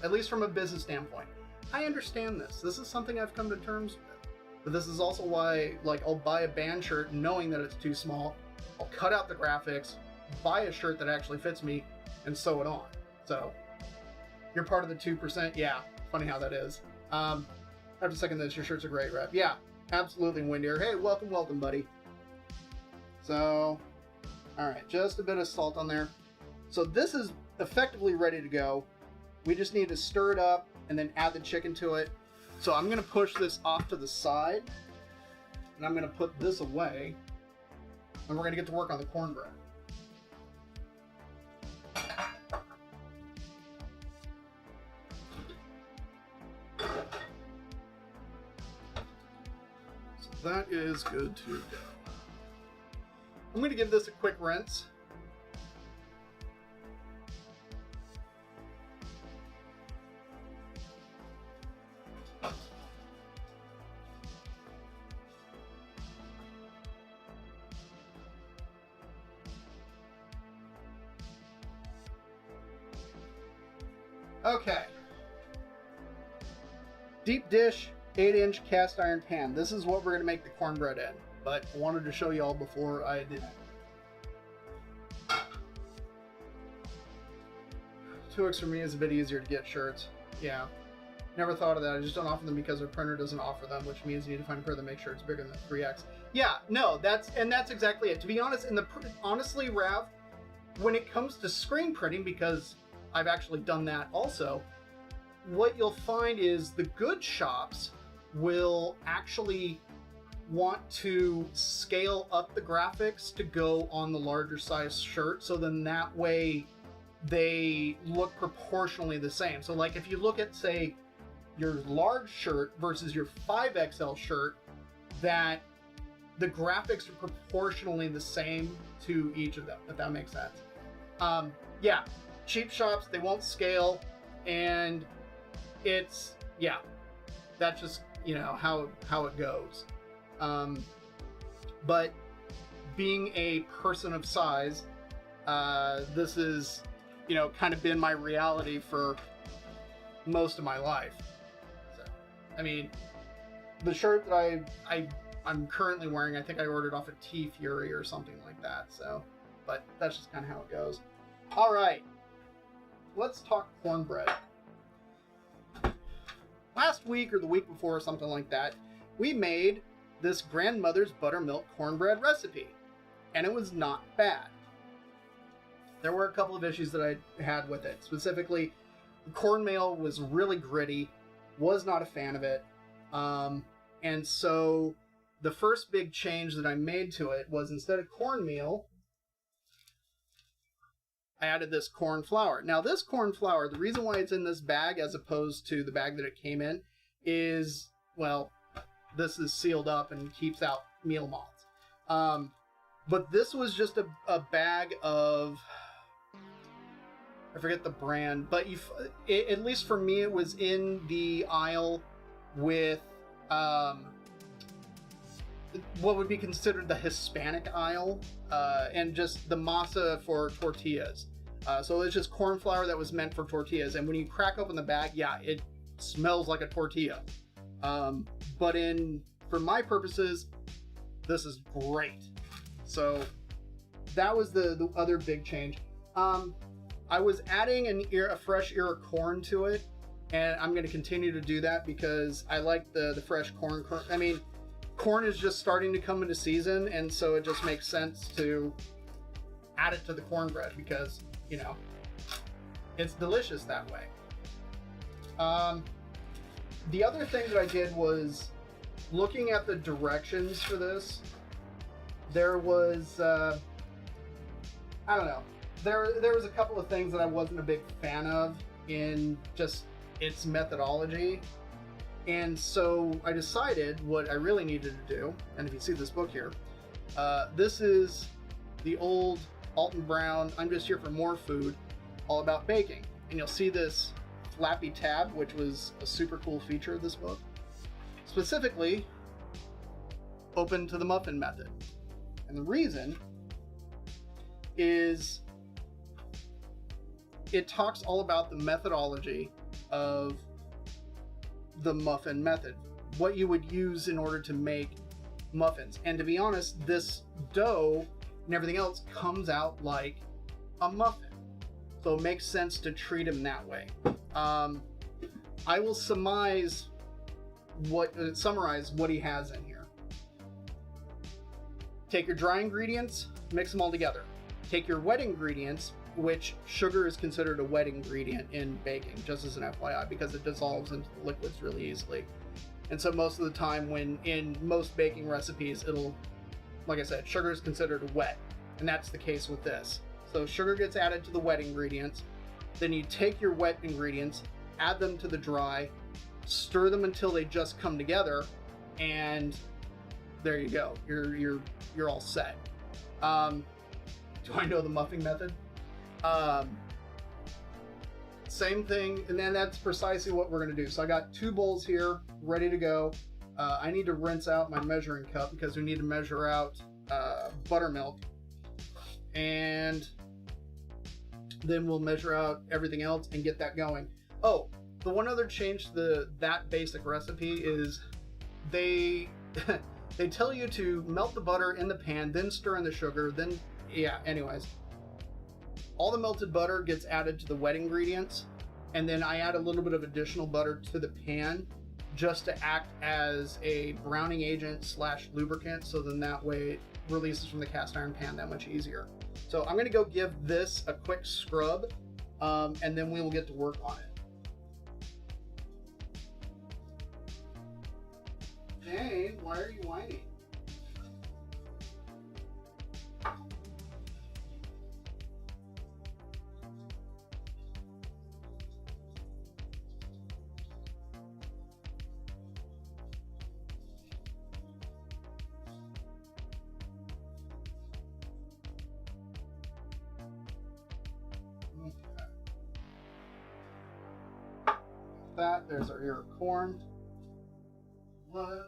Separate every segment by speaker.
Speaker 1: at least from a business standpoint. I understand this. This is something I've come to terms with. But this is also why, like, I'll buy a band shirt knowing that it's too small. I'll cut out the graphics, buy a shirt that actually fits me, and sew it on. So, you're part of the 2%. Yeah, funny how that is. After second this, your shirt's a great rep. Yeah, absolutely, Windier. Hey, welcome, buddy. So, alright, just a bit of salt on there. So this is effectively ready to go. We just need to stir it up and then add the chicken to it. So I'm going to push this off to the side, and I'm going to put this away, and we're going to get to work on the cornbread. So that is good to go. I'm going to give this a quick rinse. Okay. Deep dish, 8-inch cast iron pan. This is what we're going to make the cornbread in, but I wanted to show you all before I did it. 2X for me is a bit easier to get shirts. Yeah. Never thought of that. I just don't offer them because our printer doesn't offer them, which means you need to find a printer that makes shirts bigger than 3X. Yeah, no, that's exactly it. To be honest, honestly, Rav, when it comes to screen printing, because I've actually done that also, what you'll find is the good shops will actually want to scale up the graphics to go on the larger size shirt, so then that way they look proportionally the same. So like if you look at, say, your large shirt versus your 5XL shirt, that the graphics are proportionally the same to each of them, if that makes sense. Yeah, cheap shops, they won't scale, and it's, yeah, that's just, you know, how it goes. But being a person of size, this is, you know, kind of been my reality for most of my life. So, I mean, the shirt that I'm currently wearing, I think I ordered off of T-Fury or something like that, so, but that's just kind of how it goes. All right, let's talk cornbread. Last week or the week before or something like that, we made this grandmother's buttermilk cornbread recipe, and it was not bad. There were a couple of issues that I had with it. Specifically, the cornmeal was really gritty, was not a fan of it, and so the first big change that I made to it was, instead of cornmeal, I added this corn flour. Now this corn flour, the reason why it's in this bag as opposed to the bag that it came in is, well, this is sealed up and keeps out meal moths. But this was just a bag of, I forget the brand, but at least for me, it was in the aisle with what would be considered the Hispanic aisle, and just the masa for tortillas. So it's just corn flour that was meant for tortillas, and when you crack open the bag, yeah, it smells like a tortilla. But for my purposes, this is great. So that was the other big change. I was adding a fresh ear of corn to it, and I'm going to continue to do that because I like the fresh corn. I mean, corn is just starting to come into season, and so it just makes sense to add it to the cornbread because, you know, it's delicious that way. The other thing that I did was, looking at the directions for this, there was, I don't know, there was a couple of things that I wasn't a big fan of in just its methodology. And so I decided what I really needed to do, and if you see this book here, this is the old Alton Brown, I'm Just Here for More Food, all about baking. And you'll see this flappy tab, which was a super cool feature of this book. Specifically, open to the muffin method. And the reason is it talks all about the methodology of the muffin method, what you would use in order to make muffins. And to be honest, this dough and everything else comes out like a muffin. So it makes sense to treat them that way. I will summarize what he has in here. Take your dry ingredients, mix them all together. Take your wet ingredients, which sugar is considered a wet ingredient in baking, just as an FYI, because it dissolves into the liquids really easily. And so most of the time when in most baking recipes, it'll, like I said, sugar is considered wet. And that's the case with this. So sugar gets added to the wet ingredients. Then you take your wet ingredients, add them to the dry, stir them until they just come together, and there you go. You're all set. Do I know the muffin method? Same thing, and then that's precisely what we're gonna do. So I got 2 bowls here, ready to go. I need to rinse out my measuring cup because we need to measure out buttermilk, and then we'll measure out everything else and get that going. Oh, the one other change to that basic recipe is they they tell you to melt the butter in the pan, then stir in the sugar, then anyways. All the melted butter gets added to the wet ingredients, and then I add a little bit of additional butter to the pan just to act as a browning agent / lubricant, so then that way it releases from the cast iron pan that much easier. So I'm gonna go give this a quick scrub, and then we will get to work on it. Jane, why are you whining? That, there's our ear of corn. Oh!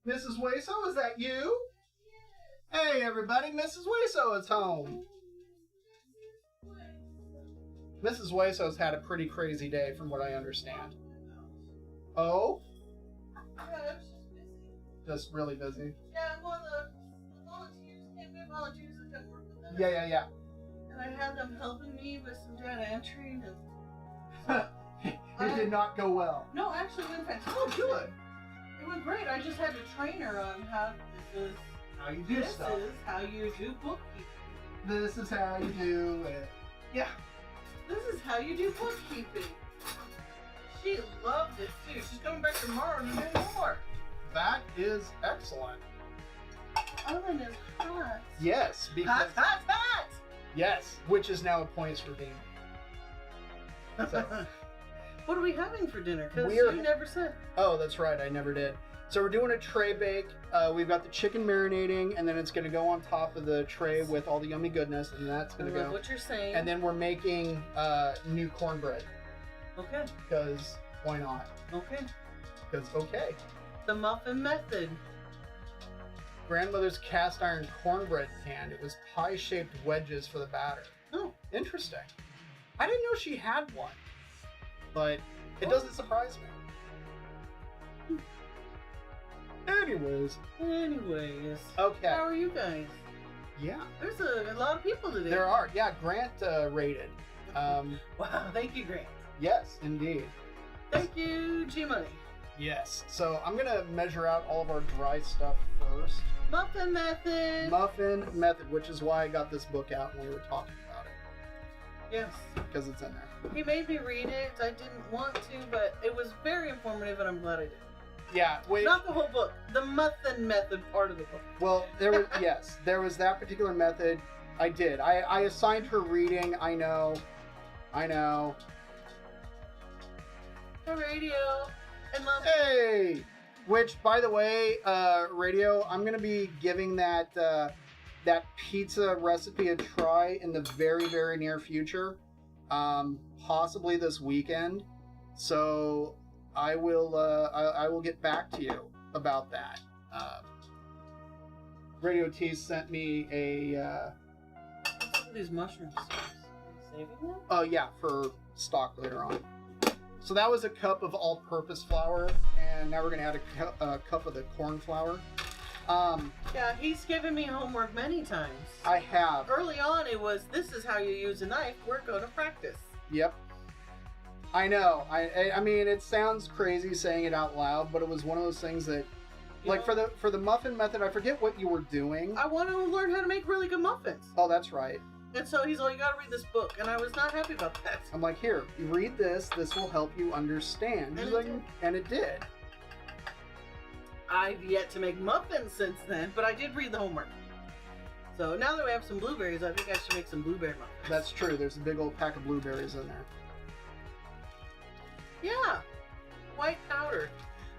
Speaker 1: Mrs. Waso, is that you? Hey everybody, Mrs. Waso is home. Mrs. Waso's had a pretty crazy day from what I understand. Oh?
Speaker 2: Yeah, I was just busy.
Speaker 1: Just really busy.
Speaker 2: Yeah, well, the volunteers came in, volunteers that could work with them.
Speaker 1: Yeah.
Speaker 2: And I had them helping me with some data entry.
Speaker 1: It did not go well.
Speaker 2: No, actually, it went fantastic.
Speaker 1: Oh, good.
Speaker 2: It went great. I just had to train her on how
Speaker 1: you do stuff.
Speaker 2: This is how you do bookkeeping.
Speaker 1: This is how you do it.
Speaker 2: Yeah. This is how you do bookkeeping. She loved it too. She's coming back tomorrow to do more.
Speaker 1: That is excellent.
Speaker 2: Oven is hot.
Speaker 1: Yes, because
Speaker 2: Hot!
Speaker 1: yes, which is now a points redeemed. So,
Speaker 2: what are we having for dinner? Because
Speaker 1: you
Speaker 2: never said.
Speaker 1: Oh, that's right, I never did. So we're doing a tray bake. We've got the chicken marinating, and then it's going to go on top of the tray with all the yummy goodness, and that's going to go.
Speaker 2: What you're saying.
Speaker 1: And then we're making new cornbread.
Speaker 2: Okay.
Speaker 1: Because why not?
Speaker 2: Okay.
Speaker 1: Because okay.
Speaker 2: The muffin method.
Speaker 1: Grandmother's cast iron cornbread pan. It was pie-shaped wedges for the batter.
Speaker 2: Oh,
Speaker 1: interesting. I didn't know she had one, but it doesn't surprise me. Anyways. Okay.
Speaker 2: How are you guys?
Speaker 1: Yeah.
Speaker 2: There's a lot of people today.
Speaker 1: There are. Yeah, Grant rated.
Speaker 2: Wow, thank you, Grant.
Speaker 1: Yes, indeed.
Speaker 2: Thank you, G-Money.
Speaker 1: Yes. So I'm going to measure out all of our dry stuff first.
Speaker 2: Muffin method.
Speaker 1: Muffin method, which is why I got this book out when we were talking about it.
Speaker 2: Yes.
Speaker 1: Because it's in there.
Speaker 2: He made me read it. I didn't want to, but it was very informative, and I'm glad I did.
Speaker 1: Yeah, wait.
Speaker 2: Not the whole book. The muffin method part of the book.
Speaker 1: Well, there was yes, there was that particular method. I did. I assigned her reading. I know.
Speaker 2: The radio and love.
Speaker 1: Hey, which by the way, radio. I'm gonna be giving that that pizza recipe a try in the very, very near future. Possibly this weekend. So I will get back to you about that. Radio T sent me a
Speaker 2: these mushrooms. saving them?
Speaker 1: Oh yeah, for stock later on. So that was a cup of all-purpose flour, and now we're gonna add a cup of the corn flour.
Speaker 2: Yeah, he's given me homework many times.
Speaker 1: I have.
Speaker 2: Early on, it was, this is how you use a knife. We're going to practice.
Speaker 1: Yep. I know. I mean, it sounds crazy saying it out loud, but it was one of those things that, like, for the muffin method, I forget what you were doing.
Speaker 2: I want to learn how to make really good muffins.
Speaker 1: Oh, that's right.
Speaker 2: And so he's like, you gotta read this book. And I was not happy about that.
Speaker 1: I'm like, here, you read this. This will help you understand. And it did.
Speaker 2: I've yet to make muffins since then, but I did read the homework. So now that we have some blueberries, I think I should make some blueberry muffins.
Speaker 1: That's true. There's a big old pack of blueberries in there.
Speaker 2: Yeah. White powder.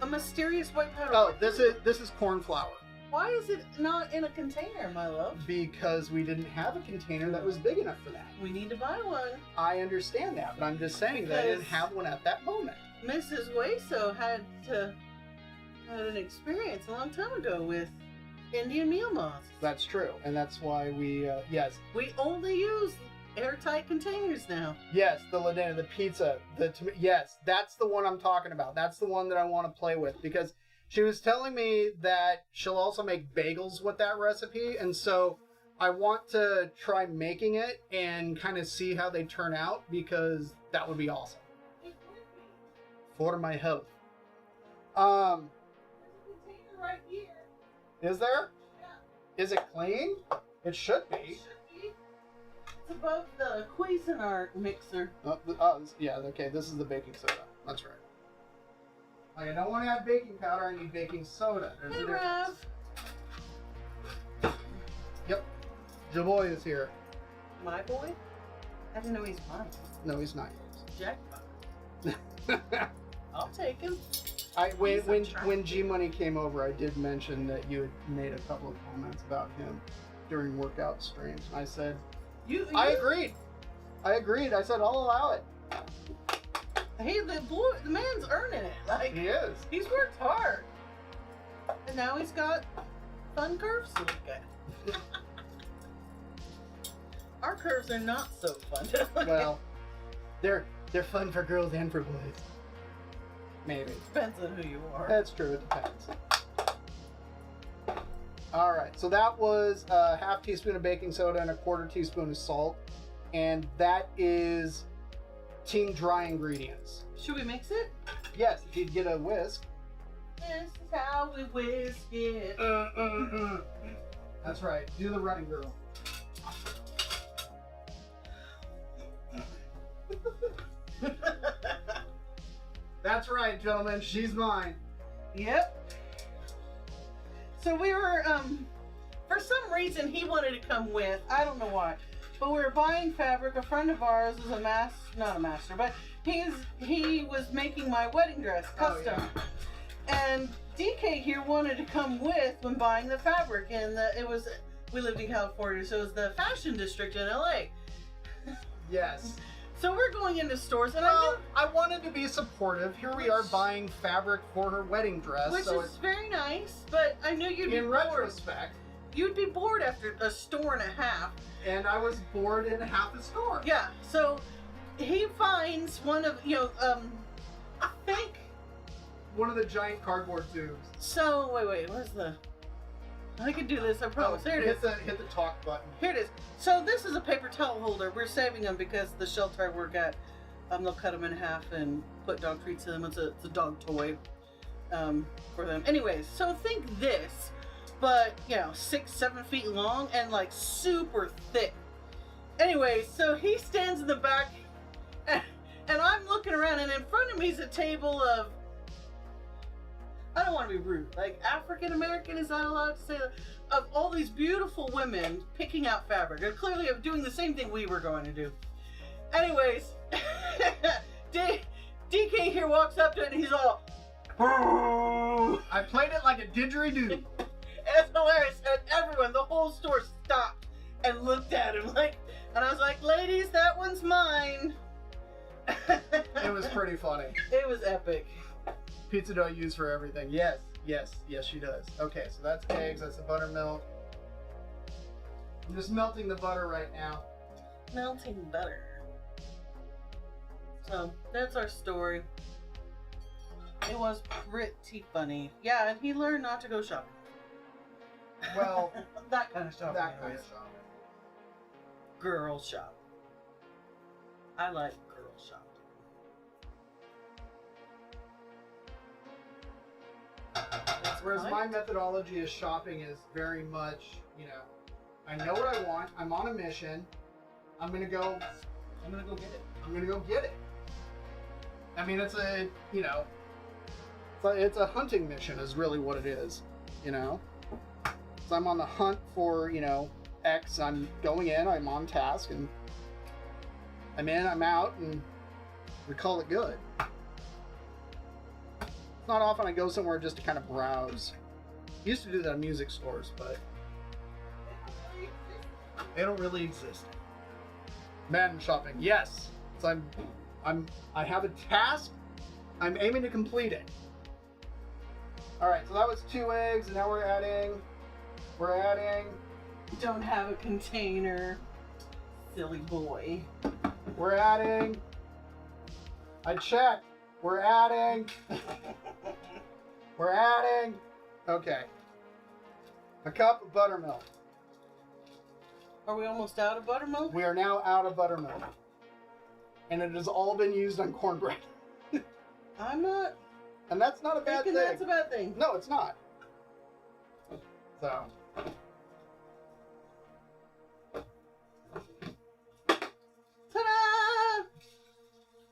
Speaker 2: A mysterious white powder.
Speaker 1: Oh, this is corn flour.
Speaker 2: Why is it not in a container, my love?
Speaker 1: Because we didn't have a container that was big enough for that.
Speaker 2: We need to buy one.
Speaker 1: I understand that, but I'm just saying that I didn't have one at that moment.
Speaker 2: Mrs. Weso had an experience a long time ago with Indian meal moths.
Speaker 1: That's true, and that's why we, yes.
Speaker 2: We only use airtight containers now.
Speaker 1: Yes, the Ladena, the pizza, yes, that's the one I'm talking about. That's the one that I want to play with, because she was telling me that she'll also make bagels with that recipe, and so I want to try making it and kind of see how they turn out, because that would be awesome. For my health.
Speaker 2: There's a container right here.
Speaker 1: Is there?
Speaker 2: Yeah.
Speaker 1: Is it clean? It should be.
Speaker 2: It should be. It's above the Cuisinart mixer.
Speaker 1: Yeah, okay, this is the baking soda. That's right. Like, I don't want to have baking powder, I need baking soda. There's a difference. Yep. The boy is here.
Speaker 2: My boy? I didn't know he's mine.
Speaker 1: No, he's not
Speaker 2: Jackpot. I'll take him.
Speaker 1: When G Money came over, I did mention that you had made a couple of comments about him during workout streams. And I said, I agreed. I said, I'll allow it.
Speaker 2: Hey, the man's earning it. Like,
Speaker 1: He is.
Speaker 2: He's worked hard. And now he's got fun curves to look at. Our curves are not so fun to look
Speaker 1: Well, they're fun for girls and for boys. Maybe.
Speaker 2: Depends on who you are.
Speaker 1: That's true, it depends. Alright, so that was a half teaspoon of baking soda and a quarter teaspoon of salt. And that is Team Dry Ingredients.
Speaker 2: Should we mix it?
Speaker 1: Yes, if you'd get a whisk.
Speaker 2: This is how we whisk it.
Speaker 1: That's right, do the running girl. That's right, gentlemen, she's mine.
Speaker 2: Yep. So we were, for some reason he wanted to come with, I don't know why, but we were buying fabric. A friend of ours is not a master, but he was making my wedding dress custom.
Speaker 1: Oh,
Speaker 2: yeah. And Decay here wanted to come with when buying the fabric, and we lived in California, so it was the fashion district in LA.
Speaker 1: Yes.
Speaker 2: So we're going into stores, and
Speaker 1: I wanted to be supportive. Here we are buying fabric for her wedding dress.
Speaker 2: Which is very nice, but I knew you'd be bored.
Speaker 1: In retrospect.
Speaker 2: You'd be bored after a store and a half.
Speaker 1: And I was bored in half a store.
Speaker 2: Yeah, so he finds one of, I think...
Speaker 1: One of the giant cardboard tubes.
Speaker 2: So, wait, where's the... I can do this, I promise. Here it is.
Speaker 1: Hit the talk button.
Speaker 2: Here it is. So this is a paper towel holder. We're saving them because the shelter I work at, they'll cut them in half and put dog treats in them. It's a dog toy for them. Anyways, so think this, but 6-7 feet long and like super thick. Anyways, so he stands in the back and I'm looking around, and in front of me is a table of, I don't want to be rude, like African American, is that allowed to say that? Of all these beautiful women picking out fabric, and clearly of doing the same thing we were going to do. Anyways, DK here walks up to it and he's all,
Speaker 1: I played it like a didgeridoo.
Speaker 2: It's hilarious, and everyone, the whole store stopped and looked at him like, and I was like, ladies, that one's mine.
Speaker 1: It was pretty funny.
Speaker 2: It was epic.
Speaker 1: Pizza dough used for everything. Yes, she does. Okay, so that's eggs, that's the buttermilk. I'm just melting the butter right now.
Speaker 2: Melting butter. So that's our story. It was pretty funny. Yeah, and he learned not to go shopping.
Speaker 1: Well,
Speaker 2: that kind of shopping.
Speaker 1: that kind
Speaker 2: anyways.
Speaker 1: of shopping.
Speaker 2: Girl shop. I like girl shopping.
Speaker 1: Whereas my methodology of shopping is very much, you know, I know what I want. I'm on a mission. I'm gonna go get it. I'm gonna go get it. I mean, it's a, you know, it's a hunting mission is really what it is, you know. So I'm on the hunt for, you know, X. I'm going in. I'm on task, and I'm in. I'm out, and we call it good. It's not often I go somewhere just to kind of browse. Used to do that in music stores, but they don't really exist. Madden shopping, yes. So I have a task. I'm aiming to complete it. All right, so that was 2 eggs, and now we're adding.
Speaker 2: Don't have a container. Silly boy.
Speaker 1: We're adding. I checked. We're adding. We're adding. Okay. A cup of buttermilk.
Speaker 2: Are we almost out of buttermilk?
Speaker 1: We are now out of buttermilk. And it has all been used on cornbread.
Speaker 2: I'm not
Speaker 1: And that's not a bad
Speaker 2: thinking
Speaker 1: thing.
Speaker 2: that's a bad thing.
Speaker 1: No, it's not. So.
Speaker 2: Ta-da!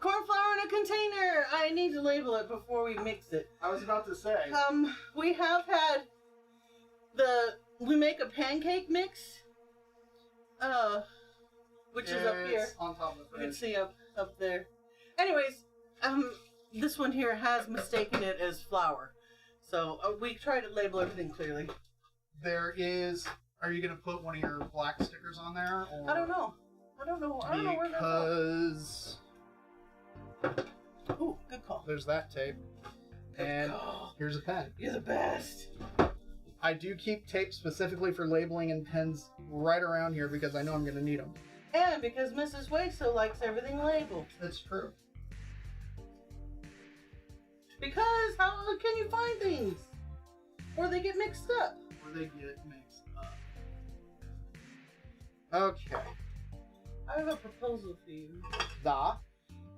Speaker 2: Corn flour in a container. I need to label it before we mix it.
Speaker 1: I was about to say.
Speaker 2: We have had we make a pancake mix. Which is up here.
Speaker 1: It's on top of the
Speaker 2: You can
Speaker 1: fridge.
Speaker 2: see up there. Anyways, this one here has mistaken it as flour. So we try to label everything clearly.
Speaker 1: There is. Are you going to put one of your black stickers on there? Or
Speaker 2: I don't know. I don't know where that's at.
Speaker 1: Because
Speaker 2: Ooh, good call.
Speaker 1: there's that tape.
Speaker 2: Good
Speaker 1: And
Speaker 2: call.
Speaker 1: here's a pen.
Speaker 2: You're the best.
Speaker 1: I do keep tape specifically for labeling and pens right around here because I know I'm going to need them.
Speaker 2: And because Mrs. Wayso likes everything labeled.
Speaker 1: That's true.
Speaker 2: Because how can you find things? Or they get mixed up.
Speaker 1: Or they get mixed up. Okay.
Speaker 2: I have a proposal for you.
Speaker 1: Da.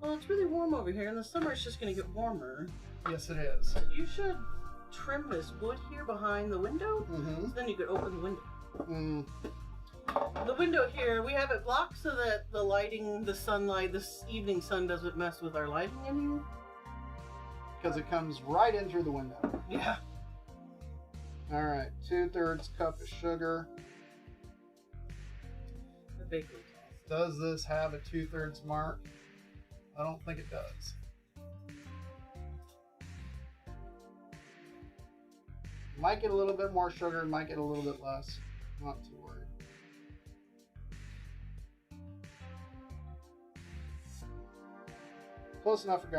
Speaker 2: Well, it's really warm over here. In the summer, it's just going to get warmer.
Speaker 1: Yes, it is.
Speaker 2: You should trim this wood here behind the window.
Speaker 1: Mm-hmm.
Speaker 2: So then you could open the window.
Speaker 1: Mm.
Speaker 2: The window here, we have it blocked so that the lighting, the sunlight, this evening sun doesn't mess with our lighting in here.
Speaker 1: Because it comes right in through the window.
Speaker 2: Yeah.
Speaker 1: All right. 2/3 cup of sugar.
Speaker 2: The bakery.
Speaker 1: Does this have a 2/3 mark? I don't think it does. Might get a little bit more sugar, might get a little bit less. Not too worried. Close enough for gum.